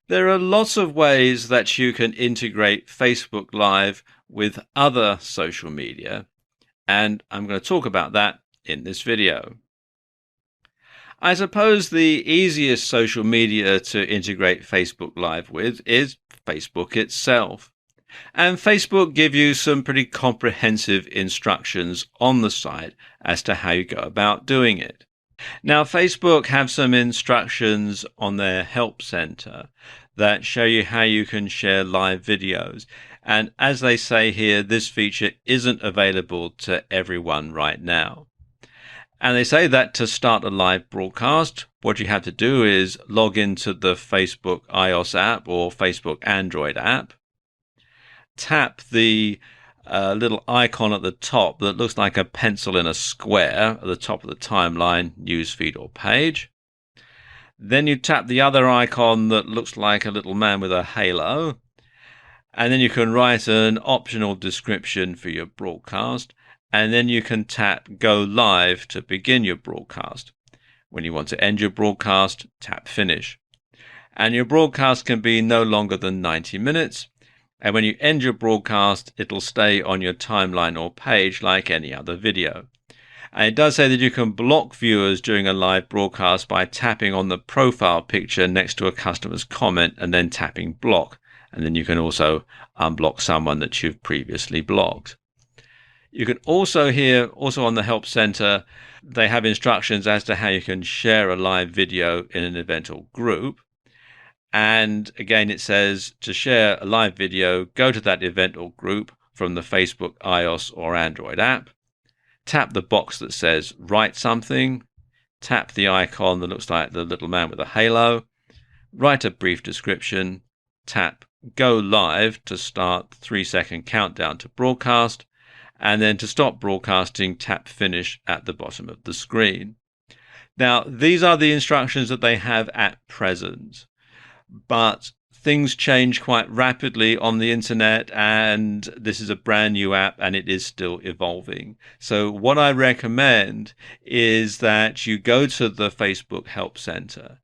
There are lots of ways that you can integrate Facebook Live with other social media, and I'm going to talk about that in this video. I suppose the easiest social media to integrate Facebook Live with is Facebook itself. And Facebook give you some pretty comprehensive instructions on the site as to how you go about doing it. Now, Facebook have some instructions on their help center that show you how you can share live videos. And as they say here, this feature isn't available to everyone right now. And they say that to start a live broadcast, what you have to do is log into the Facebook iOS app or Facebook Android app. Tap the little icon at the top that looks like a pencil in a square at the top of the timeline, newsfeed or page. Then you tap the other icon that looks like a little man with a halo. And then you can write an optional description for your broadcast. And then you can tap Go Live to begin your broadcast. When you want to end your broadcast, tap Finish. And your broadcast can be no longer than 90 minutes. And when you end your broadcast, it'll stay on your timeline or page like any other video. And it does say that you can block viewers during a live broadcast by tapping on the profile picture next to a customer's comment and then tapping block. And then you can also unblock someone that you've previously blocked. You can also on the Help Center, they have instructions as to how you can share a live video in an event or group. And again, it says to share a live video, go to that event or group from the Facebook iOS or Android app. Tap the box that says write something. Tap the icon that looks like the little man with a halo. Write a brief description. Tap Go Live to start the 3-second countdown to broadcast. And then to stop broadcasting, tap Finish at the bottom of the screen. Now, these are the instructions that they have at present. But things change quite rapidly on the internet, and this is a brand new app and it is still evolving. So what I recommend is that you go to the Facebook Help Center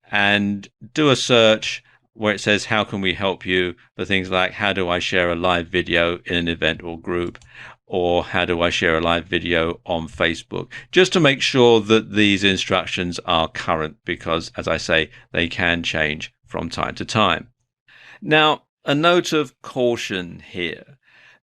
and do a search where it says, how can we help you, for things like, how do I share a live video in an event or group? Or how do I share a live video on Facebook? Just to make sure that these instructions are current, because as I say, they can change from time to time. Now, a note of caution here.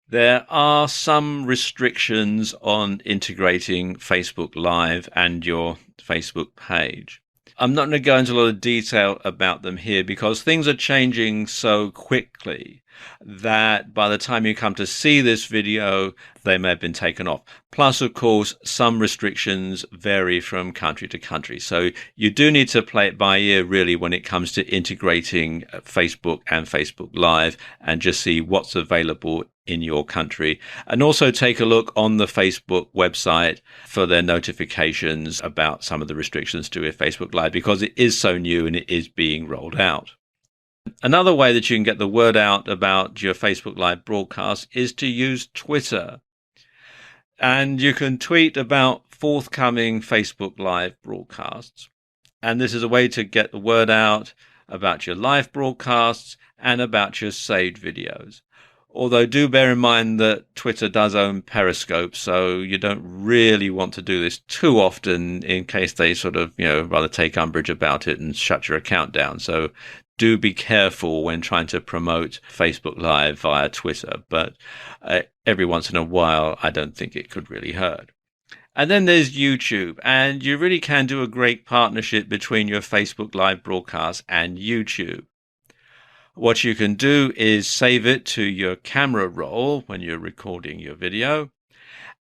There are some restrictions on integrating Facebook Live and your Facebook page. I'm not going to go into a lot of detail about them here because things are changing so quickly that by the time you come to see this video, they may have been taken off. Plus, of course, some restrictions vary from country to country. So you do need to play it by ear, really, when it comes to integrating Facebook and Facebook Live and just see what's available in your country. And also take a look on the Facebook website for their notifications about some of the restrictions to with Facebook Live, because it is so new and it is being rolled out. Another way that you can get the word out about your Facebook Live broadcast is to use Twitter. And you can tweet about forthcoming Facebook Live broadcasts. And this is a way to get the word out about your live broadcasts and about your saved videos. Although do bear in mind that Twitter does own Periscope, so you don't really want to do this too often in case they sort of, rather take umbrage about it and shut your account down. So do be careful when trying to promote Facebook Live via Twitter, but every once in a while, I don't think it could really hurt. And then there's YouTube, and you really can do a great partnership between your Facebook Live broadcast and YouTube. What you can do is save it to your camera roll when you're recording your video,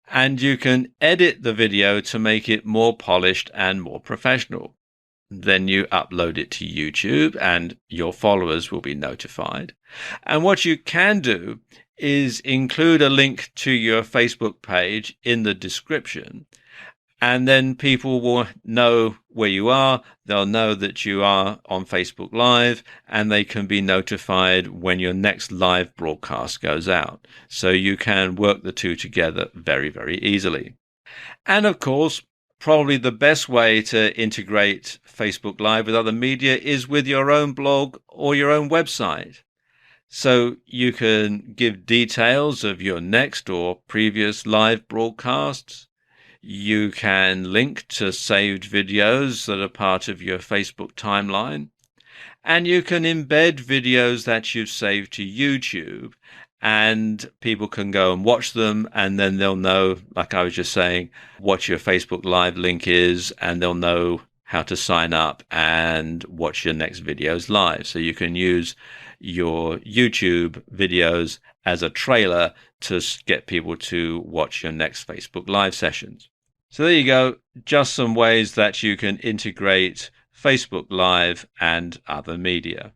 and you can edit the video to make it more polished and more professional. Then you upload it to YouTube and your followers will be notified. And what you can do is include a link to your Facebook page in the description. And then people will know where you are. They'll know that you are on Facebook Live, and they can be notified when your next live broadcast goes out. So you can work the two together very, very easily. And of course, probably the best way to integrate Facebook Live with other media is with your own blog or your own website. So you can give details of your next or previous live broadcasts. You can link to saved videos that are part of your Facebook timeline. And you can embed videos that you've saved to YouTube, and people can go and watch them, and then they'll know, like I was just saying, what your Facebook Live link is, and they'll know how to sign up and watch your next videos live. So you can use your YouTube videos as a trailer to get people to watch your next Facebook Live sessions. So there you go, just some ways that you can integrate Facebook Live and other media.